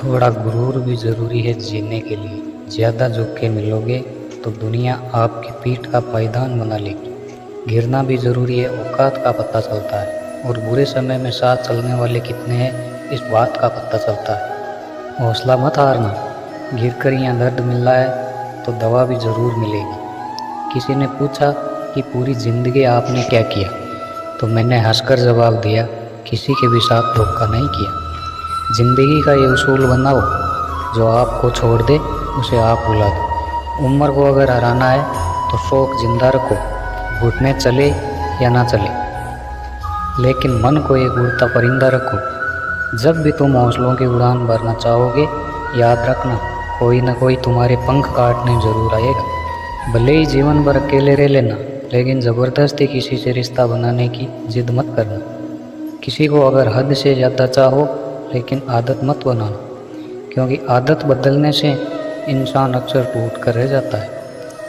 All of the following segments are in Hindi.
थोड़ा गुरूर भी ज़रूरी है जीने के लिए। ज़्यादा झुक के मिलोगे तो दुनिया आपकी पीठ का पायदान बना लेगी। गिरना भी ज़रूरी है, औकात का पता चलता है। और बुरे समय में साथ चलने वाले कितने हैं इस बात का पता चलता है। हौसला मत हारना, गिर कर यहाँ दर्द मिल रहा है तो दवा भी ज़रूर मिलेगी। किसी ने पूछा कि पूरी ज़िंदगी आपने क्या किया, तो मैंने हंसकर जवाब दिया, किसी के भी साथ धोखा नहीं किया। ज़िंदगी का ये उसूल बनाओ, जो आपको छोड़ दे उसे आप भुला दो। उम्र को अगर हराना है तो शौक जिंदा रखो, घुटने चले या ना चले, लेकिन मन को एक उड़ता परिंदा रखो। जब भी तुम हौसलों की उड़ान भरना चाहोगे, याद रखना कोई ना कोई तुम्हारे पंख काटने जरूर आएगा। भले ही जीवन भर अकेले रह लेना, लेकिन ज़बरदस्ती किसी से रिश्ता बनाने की जिद मत करना। किसी को अगर हद से ज़्यादा चाहो, लेकिन आदत मत बनाना, क्योंकि आदत बदलने से इंसान अक्सर टूट कर रह जाता है।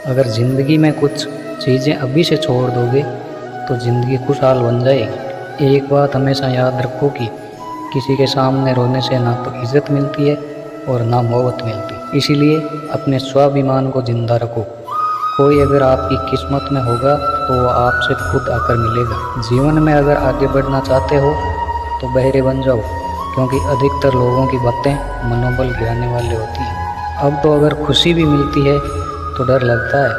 अगर ज़िंदगी में कुछ चीज़ें अभी से छोड़ दोगे तो ज़िंदगी खुशहाल बन जाएगी। एक बात हमेशा याद रखो कि किसी के सामने रोने से ना तो इज़्ज़त मिलती है और ना मोहब्बत मिलती। इसीलिए अपने स्वाभिमान को जिंदा रखो। कोई अगर आपकी किस्मत में होगा तो वो आपसे खुद आकर मिलेगा। जीवन में अगर आगे बढ़ना चाहते हो तो बहरे बन जाओ, क्योंकि अधिकतर लोगों की बातें मनोबल गिराने वाली होती हैं। अब तो अगर खुशी भी मिलती है तो डर लगता है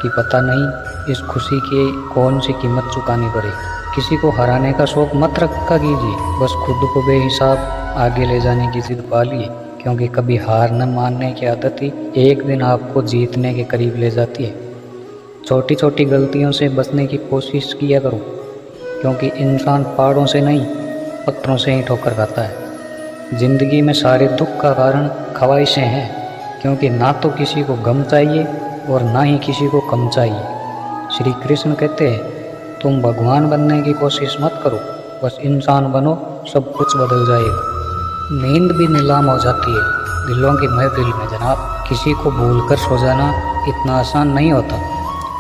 कि पता नहीं इस खुशी की कौन सी कीमत चुकानी पड़ेगी। किसी को हराने का शौक मत रखा कीजिए, बस खुद को बेहिसाब आगे ले जाने की जिद पालिए, क्योंकि कभी हार न मानने की आदत ही एक दिन आपको जीतने के करीब ले जाती है। छोटी छोटी गलतियों से बचने की कोशिश किया करो, क्योंकि इंसान पहाड़ों से नहीं पत्थरों से ही ठोकर खाता है। ज़िंदगी में सारे दुख का कारण ख्वाहिशें हैं, क्योंकि ना तो किसी को गम चाहिए और ना ही किसी को कम चाहिए। श्री कृष्ण कहते हैं, तुम भगवान बनने की कोशिश मत करो, बस इंसान बनो, सब कुछ बदल जाएगा। नींद भी नीलाम हो जाती है दिलों की महफिल में जनाब। किसी को भूलकर सो जाना इतना आसान नहीं होता।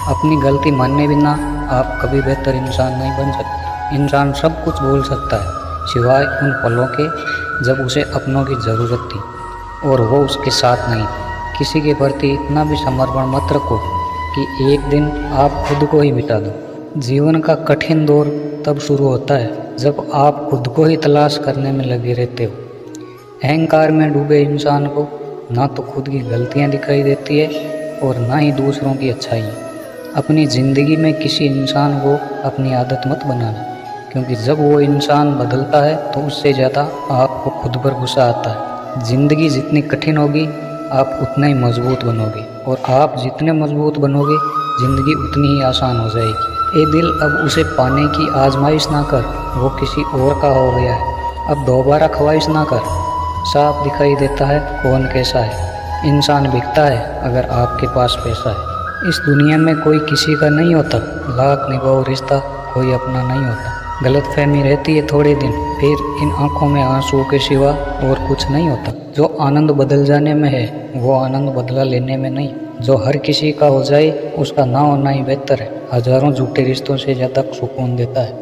अपनी गलती मानने बिना आप कभी बेहतर इंसान नहीं बन सकते। इंसान सब कुछ भूल सकता है सिवाय उन पलों के जब उसे अपनों की ज़रूरत थी और वो उसके साथ नहीं। किसी के प्रति इतना भी समर्पण मत रखो कि एक दिन आप खुद को ही मिटा दो। जीवन का कठिन दौर तब शुरू होता है जब आप खुद को ही तलाश करने में लगे रहते हो। अहंकार में डूबे इंसान को ना तो खुद की गलतियां दिखाई देती है और ना ही दूसरों की अच्छाई। अपनी ज़िंदगी में किसी इंसान को अपनी आदत मत बनाना, क्योंकि जब वो इंसान बदलता है तो उससे ज़्यादा आपको खुद पर गुस्सा आता है। ज़िंदगी जितनी कठिन होगी आप उतना ही मजबूत बनोगे, और आप जितने मजबूत बनोगे ज़िंदगी उतनी ही आसान हो जाएगी। ये दिल अब उसे पाने की आजमाइश ना कर, वो किसी और का हो गया है। अब दोबारा ख्वाहिश ना कर, साफ दिखाई देता है कौन कैसा है। इंसान बिकता है अगर आपके पास पैसा है। इस दुनिया में कोई किसी का नहीं होता, लाख निभाओ रिश्ता कोई अपना नहीं होता। गलतफहमी रहती है थोड़े दिन, फिर इन आंखों में आंसू के सिवा और कुछ नहीं होता। जो आनंद बदल जाने में है वो आनंद बदला लेने में नहीं। जो हर किसी का हो जाए उसका ना होना ही बेहतर है। हजारों झूठे रिश्तों से ज़्यादा सुकून देता है।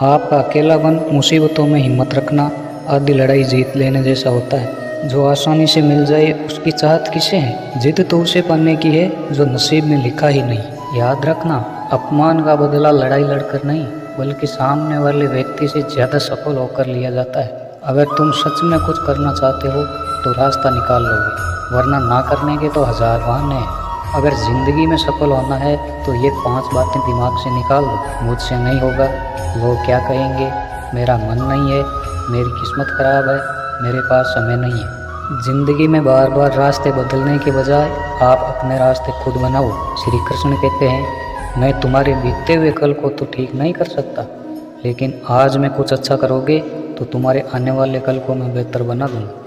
आपका अकेलापन, मुसीबतों में हिम्मत रखना आधी लड़ाई जीत लेने जैसा होता है। जो आसानी से मिल जाए उसकी चाहत किसे है? जिद तो उसे पाने की है जो नसीब में लिखा ही नहीं। याद रखना, अपमान का बदला लड़ाई लड़कर नहीं बल्कि सामने वाले व्यक्ति से ज़्यादा सफल होकर लिया जाता है। अगर तुम सच में कुछ करना चाहते हो तो रास्ता निकाल लोगे, वरना ना करने के तो हजार बहाने हैं। अगर ज़िंदगी में सफल होना है तो ये 5 बातें दिमाग से निकाल दो। मुझसे नहीं होगा, लोग क्या कहेंगे, मेरा मन नहीं है, मेरी किस्मत ख़राब है, मेरे पास समय नहीं है। ज़िंदगी में बार बार रास्ते बदलने के बजाय आप अपने रास्ते खुद बनाओ। श्री कृष्ण कहते हैं, मैं तुम्हारे बीते हुए कल को तो ठीक नहीं कर सकता, लेकिन आज में कुछ अच्छा करोगे तो तुम्हारे आने वाले कल को मैं बेहतर बना दूँगा।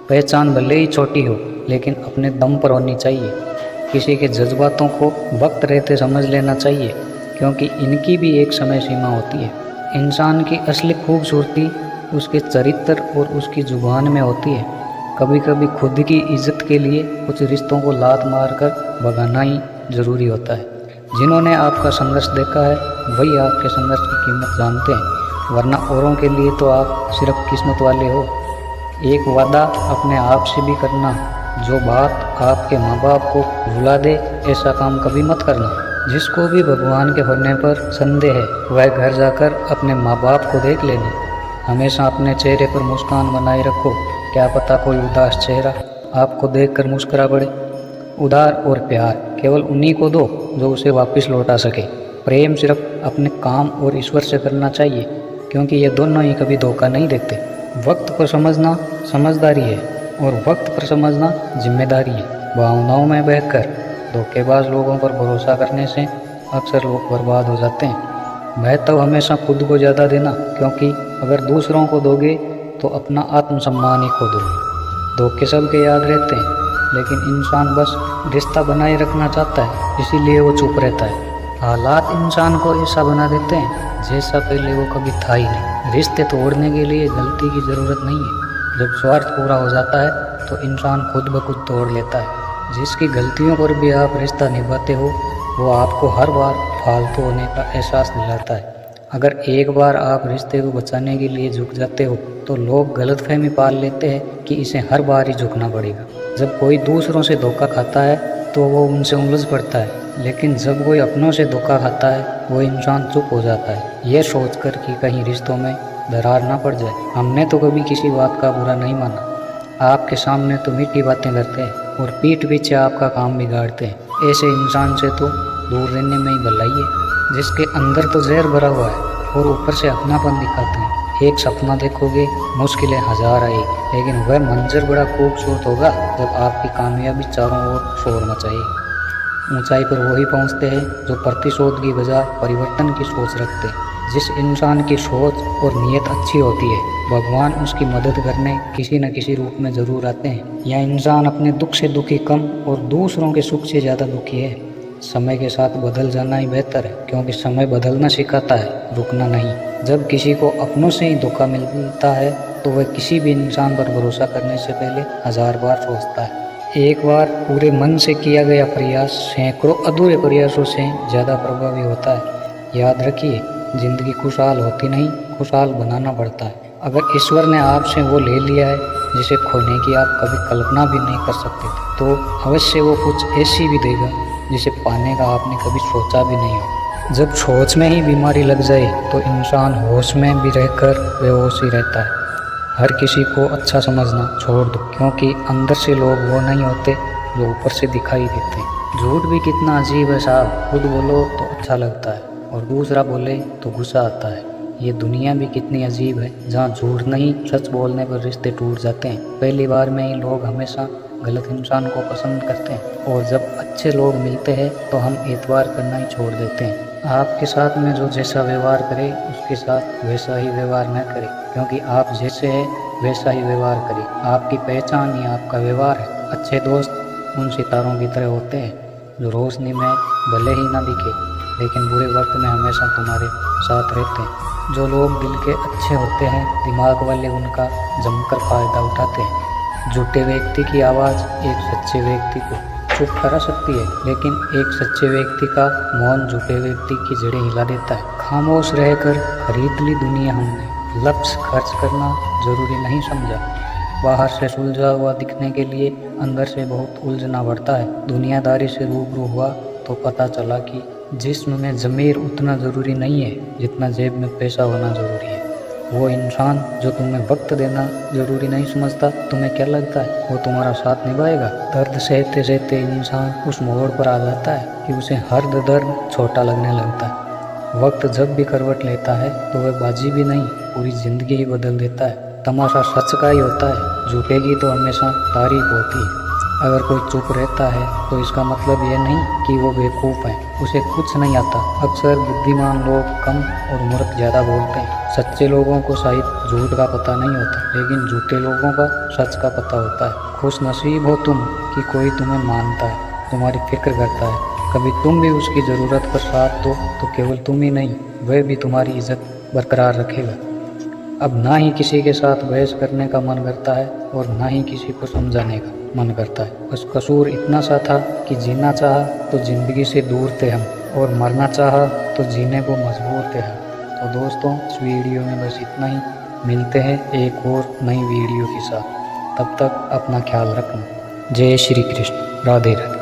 पहचान भले ही छोटी हो, लेकिन अपने दम पर होनी चाहिए। किसी के जज्बातों को वक्त रहते समझ लेना चाहिए, क्योंकि इनकी भी एक समय सीमा होती है। इंसान की असली खूबसूरती उसके चरित्र और उसकी जुबान में होती है। कभी कभी खुद की इज्जत के लिए कुछ रिश्तों को लात मारकर भगाना ही ज़रूरी होता है। जिन्होंने आपका संघर्ष देखा है वही आपके संघर्ष की कीमत जानते हैं, वरना औरों के लिए तो आप सिर्फ किस्मत वाले हो। एक वादा अपने आप से भी करना, जो बात आपके माँ बाप को रुला दे ऐसा काम कभी मत करना। जिसको भी भगवान के होने पर संदेह है वह घर जाकर अपने माँ बाप को देख लेना। हमेशा अपने चेहरे पर मुस्कान बनाए रखो, क्या पता कोई उदास चेहरा आपको देखकर मुस्कुरा पड़े। उधार और प्यार केवल उन्हीं को दो जो उसे वापस लौटा सके। प्रेम सिर्फ अपने काम और ईश्वर से करना चाहिए, क्योंकि ये दोनों ही कभी धोखा नहीं देते। वक्त को समझना समझदारी है और वक्त पर समझना जिम्मेदारी है। भावनाओं में बहकर धोखेबाज लोगों पर भरोसा करने से अक्सर लोग बर्बाद हो जाते हैं। महत्व हमेशा खुद को ज़्यादा देना, क्योंकि अगर दूसरों को दोगे तो अपना आत्मसम्मान ही खो दोगे। धोखे सबके याद रहते हैं, लेकिन इंसान बस रिश्ता बनाए रखना चाहता है, इसीलिए वो चुप रहता है। हालात इंसान को ऐसा बना देते हैं जैसा पहले वो कभी था ही नहीं। रिश्ते तोड़ने के लिए गलती की ज़रूरत नहीं है। जब स्वार्थ पूरा हो जाता है तो इंसान खुद ब खुद तोड़ लेता है। जिसकी गलतियों पर भी आप रिश्ता निभाते हो वो आपको हर बार फालतू होने का एहसास दिलाता है। अगर एक बार आप रिश्ते को बचाने के लिए झुक जाते हो तो लोग गलतफहमी पाल लेते हैं कि इसे हर बार ही झुकना पड़ेगा। जब कोई दूसरों से धोखा खाता है तो वो उनसे उलझ पड़ता है, लेकिन जब कोई अपनों से धोखा खाता है वो इंसान चुप हो जाता है, ये सोचकर कि कहीं रिश्तों में दरार ना पड़ जाए। हमने तो कभी किसी बात का बुरा नहीं माना। आपके सामने तो मीठी बातें करते हैं और पीठ पीछे आपका काम बिगाड़ते हैं। ऐसे इंसान से तो दूर रहने में ही भलाई है, जिसके अंदर तो जहर भरा हुआ है और ऊपर से अपनापन दिखाते हैं। एक सपना देखोगे, मुश्किलें हजार आएगी, लेकिन वह मंजर बड़ा खूबसूरत होगा जब आपकी कामयाबी चारों ओर शोर मचाएगी। ऊंचाई पर वही पहुंचते हैं जो प्रतिशोध की बजाय परिवर्तन की सोच रखते हैं। जिस इंसान की सोच और नीयत अच्छी होती है, भगवान उसकी मदद करने किसी न किसी रूप में ज़रूर आते हैं। यह इंसान अपने दुख से दुखी कम और दूसरों के सुख से ज़्यादा दुखी है। समय के साथ बदल जाना ही बेहतर है, क्योंकि समय बदलना सिखाता है, रुकना नहीं। जब किसी को अपनों से ही धोखा मिलता है तो वह किसी भी इंसान पर भरोसा करने से पहले हजार बार सोचता है। एक बार पूरे मन से किया गया प्रयास सैकड़ों अधूरे प्रयासों से ज़्यादा प्रभावी होता है। याद रखिए, जिंदगी खुशहाल होती नहीं, खुशहाल बनाना पड़ता है। अगर ईश्वर ने आपसे वो ले लिया है जिसे खोने की आप कभी कल्पना भी नहीं कर सकते थे, तो अवश्य वो कुछ ऐसी भी देगा जिसे पाने का आपने कभी सोचा भी नहीं हो। जब सोच में ही बीमारी लग जाए तो इंसान होश में भी रहकर बेहोश ही रहता है। हर किसी को अच्छा समझना छोड़ दो, क्योंकि अंदर से लोग वो नहीं होते जो ऊपर से दिखाई देते हैं। झूठ भी कितना अजीब है साहब, खुद बोलो तो अच्छा लगता है और दूसरा बोले तो गुस्सा आता है। ये दुनिया भी कितनी अजीब है, जहाँ झूठ नहीं सच बोलने पर रिश्ते टूट जाते हैं। पहली बार में ही लोग हमेशा गलत इंसान को पसंद करते हैं, और जब अच्छे लोग मिलते हैं तो हम एतबार करना ही छोड़ देते हैं। आपके साथ में जो जैसा व्यवहार करे उसके साथ वैसा ही व्यवहार न करे, क्योंकि आप जैसे हैं वैसा ही व्यवहार करें। आपकी पहचान ही आपका व्यवहार है। अच्छे दोस्त उन सितारों की तरह होते हैं जो रोशनी में भले ही ना दिखे, लेकिन बुरे वक्त में हमेशा तुम्हारे साथ रहते हैं। जो लोग दिल के अच्छे होते हैं, दिमाग वाले उनका जमकर फ़ायदा उठाते हैं। झूठे व्यक्ति की आवाज़ एक सच्चे व्यक्ति को चुप करा सकती है, लेकिन एक सच्चे व्यक्ति का मौन झूठे व्यक्ति की जड़ें हिला देता है। खामोश रहकर खरीद ली दुनिया हमने, लफ्ज़ खर्च करना जरूरी नहीं समझा। बाहर से सुलझा हुआ दिखने के लिए अंदर से बहुत उलझना पड़ता है। दुनियादारी से रूबरू हुआ तो पता चला कि जिस्म में ज़मीर उतना ज़रूरी नहीं है जितना जेब में पैसा होना ज़रूरी है। वो इंसान जो तुम्हें वक्त देना ज़रूरी नहीं समझता, तुम्हें क्या लगता है वो तुम्हारा साथ निभाएगा? दर्द सहते सहते इंसान उस मोड़ पर आ जाता है कि उसे हर दर्द छोटा लगने लगता है। वक्त जब भी करवट लेता है तो वह बाजी भी नहीं, पूरी ज़िंदगी ही बदल देता है। तमाशा सच का ही होता है, झूठेगी तो हमेशा तारीफ होती है। अगर कोई चुप रहता है तो इसका मतलब यह नहीं कि वो बेवकूफ़ है, उसे कुछ नहीं आता। अक्सर बुद्धिमान लोग कम और मूर्ख ज़्यादा बोलते हैं। सच्चे लोगों को शायद झूठ का पता नहीं होता, लेकिन झूठे लोगों का सच का पता होता है। खुश नसीब हो तुम कि कोई तुम्हें मानता है, तुम्हारी फिक्र करता है। कभी तुम भी उसकी ज़रूरत पर साथ दो तो केवल तुम ही नहीं, वह भी तुम्हारी इज्जत बरकरार रखेगा। अब ना ही किसी के साथ बहस करने का मन करता है और ना ही किसी को समझाने का मन करता है। बस कसूर इतना सा था कि जीना चाहा तो ज़िंदगी से दूर थे हम, और मरना चाहा तो जीने को मजबूर थे हम। तो दोस्तों, इस वीडियो में बस इतना ही। मिलते हैं एक और नई वीडियो के साथ। तब तक अपना ख्याल रखना। जय श्री कृष्ण। राधे राधे।